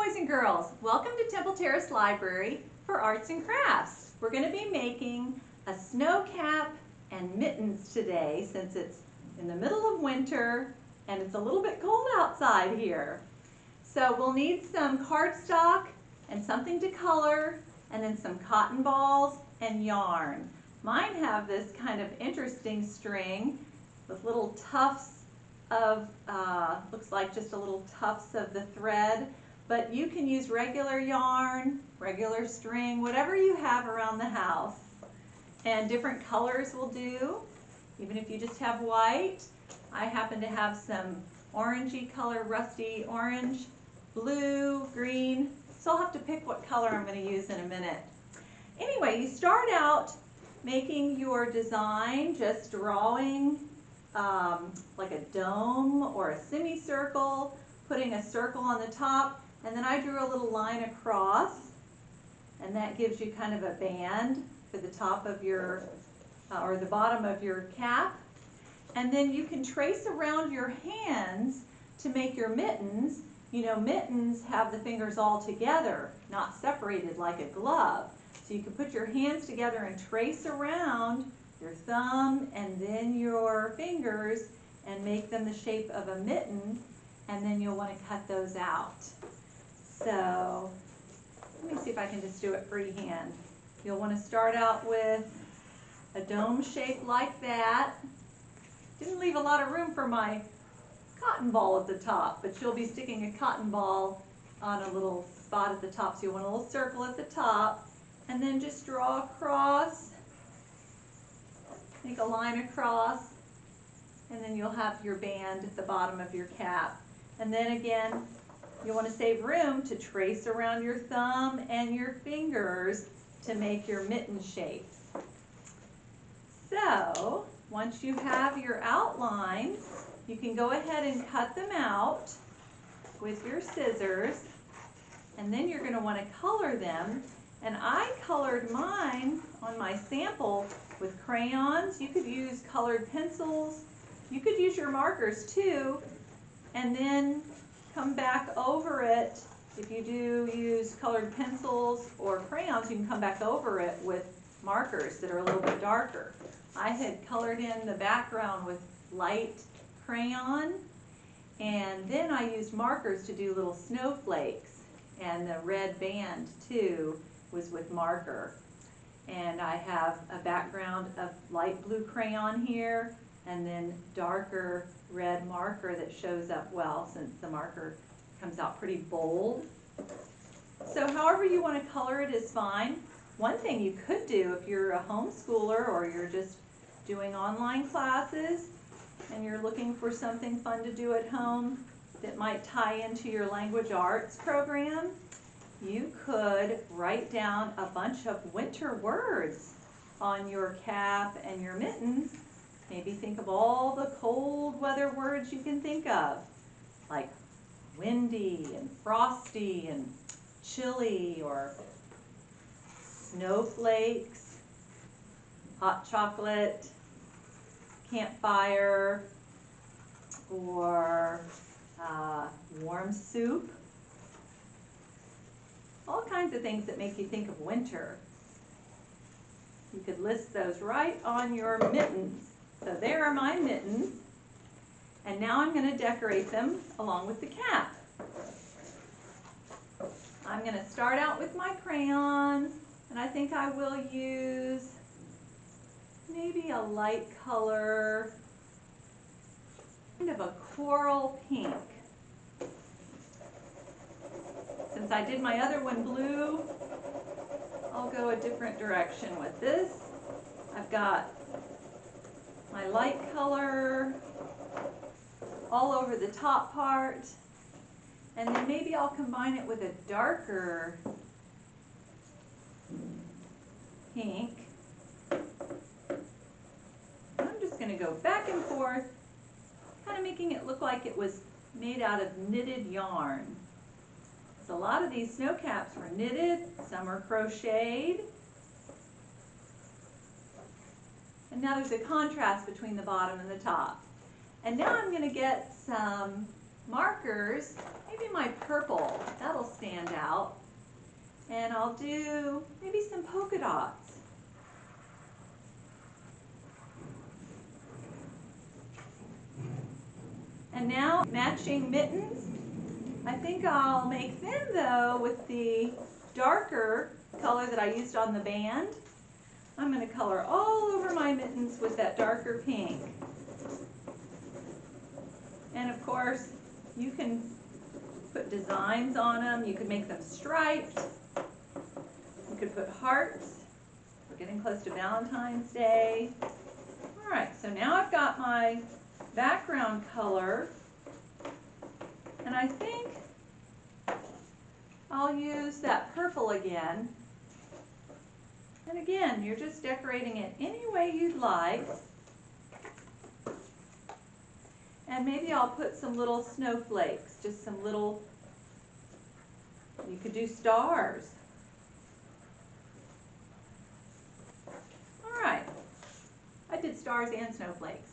boys and girls. Welcome to Temple Terrace Library for Arts and Crafts. We're going to be making a snow cap and mittens today since it's in the middle of winter and it's a little bit cold outside here. So we'll need some cardstock and something to color and then some cotton balls and yarn. Mine have this kind of interesting string with little tufts of, looks like just a little tufts of the thread, but you can use regular yarn, regular string, whatever you have around the house. And different colors will do, even if you just have white. I happen to have some orangey color, rusty orange, blue, green, so I'll have to pick what color I'm going to use in a minute. Anyway, you start out making your design, just drawing like a dome or a semicircle, putting a circle on the top, and then I drew a little line across, and that gives you kind of a band for the top of your, or the bottom of your cap. And then you can trace around your hands to make your mittens. You know, mittens have the fingers all together, not separated like a glove. So you can put your hands together and trace around your thumb and then your fingers and make them the shape of a mitten, and then you'll want to cut those out. So let me see if I can just do it freehand. You'll want to start out with a dome shape like that. Didn't leave a lot of room for my cotton ball at the top, but you'll be sticking a cotton ball on a little spot at the top, so you want a little circle at the top, and then just draw across. Make a line across, and then you'll have your band at the bottom of your cap. And then again, you want to save room to trace around your thumb and your fingers to make your mitten shape. So, once you have your outlines, you can go ahead and cut them out with your scissors, and then you're going to want to color them. And I colored mine on my sample with crayons. You could use colored pencils. You could use your markers too, and then come back over it. If you do use colored pencils or crayons, you can come back over it with markers that are a little bit darker. I had colored in the background with light crayon, and then I used markers to do little snowflakes, and the red band too was with marker. And I have a background of light blue crayon here, and then darker red marker that shows up well since the marker comes out pretty bold. So however you want to color it is fine. One thing you could do if you're a homeschooler or you're just doing online classes and you're looking for something fun to do at home that might tie into your language arts program, you could write down a bunch of winter words on your cap and your mittens. Maybe think of all the cold weather words you can think of, like windy and frosty and chilly, or snowflakes, hot chocolate, campfire, or warm soup. All kinds of things that make you think of winter. You could list those right on your mittens. So there are my mittens, and now I'm going to decorate them along with the cap. I'm going to start out with my crayons, and I think I will use maybe a light color, kind of a coral pink. Since I did my other one blue, I'll go a different direction with this. I've got my light color all over the top part, and then maybe I'll combine it with a darker pink. I'm just going to go back and forth, kind of making it look like it was made out of knitted yarn. So a lot of these snow caps were knitted, some are crocheted. And now there's a contrast between the bottom and the top. And now I'm going to get some markers, maybe my purple, that'll stand out. And I'll do maybe some polka dots. And now matching mittens. I think I'll make them though with the darker color that I used on the band. I'm going to color all over my mittens with that darker pink. And of course, you can put designs on them. You could make them striped. You could put hearts. We're getting close to Valentine's Day. All right, so now I've got my background color. And I think I'll use that purple again. And again, you're just decorating it any way you'd like. And maybe I'll put some little snowflakes, just some little, you could do stars. All right, I did stars and snowflakes.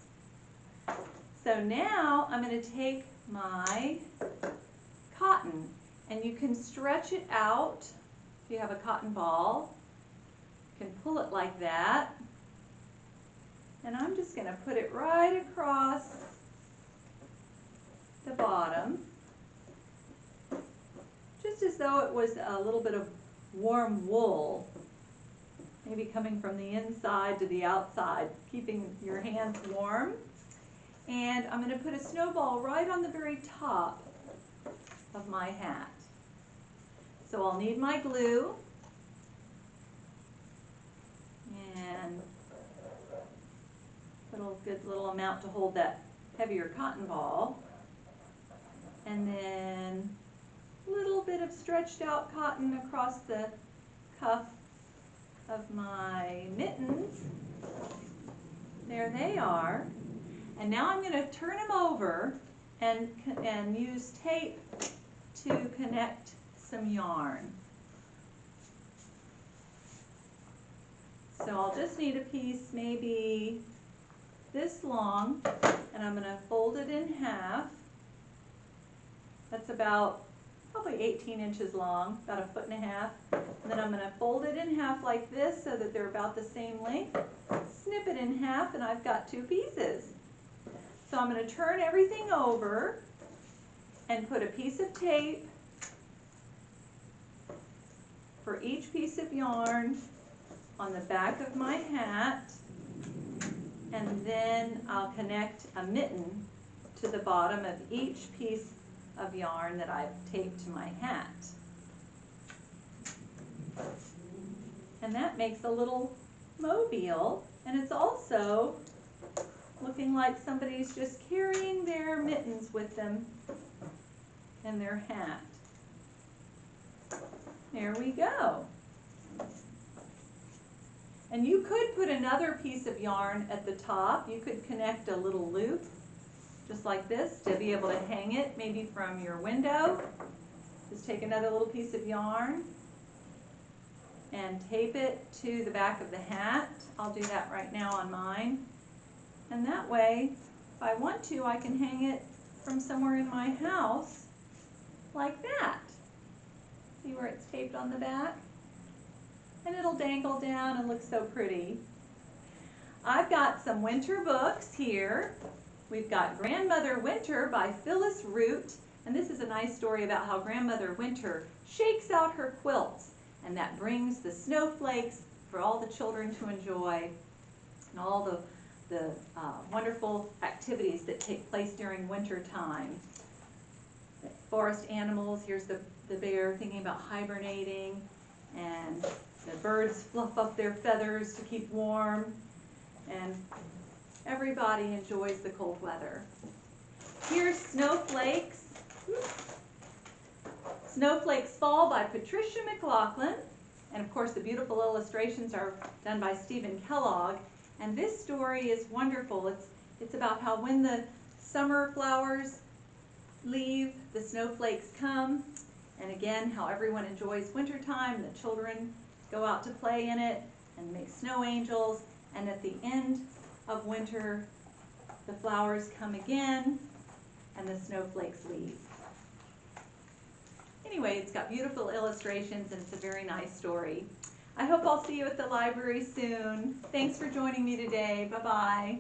So now I'm going to take my cotton, and you can stretch it out. If you have a cotton ball, you can pull it like that. And I'm just going to put it right across the bottom, just as though it was a little bit of warm wool, maybe coming from the inside to the outside, keeping your hands warm. And I'm going to put a snowball right on the very top of my hat. So I'll need my glue and a good little amount to hold that heavier cotton ball. And then a little bit of stretched out cotton across the cuff of my mittens. There they are. And now I'm going to turn them over and use tape to connect some yarn. So I'll just need a piece maybe this long, and I'm going to fold it in half. That's about probably 18 inches long, about 1.5 feet. And then I'm going to fold it in half like this so that they're about the same length. Snip it in half, and I've got 2 pieces. So I'm going to turn everything over and put a piece of tape for each piece of yarn on the back of my hat, and then I'll connect a mitten to the bottom of each piece of yarn that I've taped to my hat. And that makes a little mobile, and it's also looking like somebody's just carrying their mittens with them in their hat. There we go. And you could put another piece of yarn at the top. You could connect a little loop just like this to be able to hang it maybe from your window. Just take another little piece of yarn and tape it to the back of the hat. I'll do that right now on mine. And that way, if I want to, I can hang it from somewhere in my house like that. See where it's taped on the back? And it'll dangle down and look so pretty. I've got some winter books here. We've got Grandmother Winter by Phyllis Root, and this is a nice story about how Grandmother Winter shakes out her quilts, and that brings the snowflakes for all the children to enjoy, and all the wonderful activities that take place during winter time. Forest animals, here's the bear thinking about hibernating, and the birds fluff up their feathers to keep warm, and everybody enjoys the cold weather. Here's Snowflakes. Snowflakes Fall by Patricia McLaughlin, and of course the beautiful illustrations are done by Stephen Kellogg. And this story is wonderful. It's about how when the summer flowers leave, the snowflakes come, and again how everyone enjoys wintertime. The children go out to play in it and make snow angels, and at the end of winter the flowers come again and the snowflakes leave. Anyway, it's got beautiful illustrations and it's a very nice story. I hope I'll see you at the library soon. Thanks for joining me today. Bye-bye.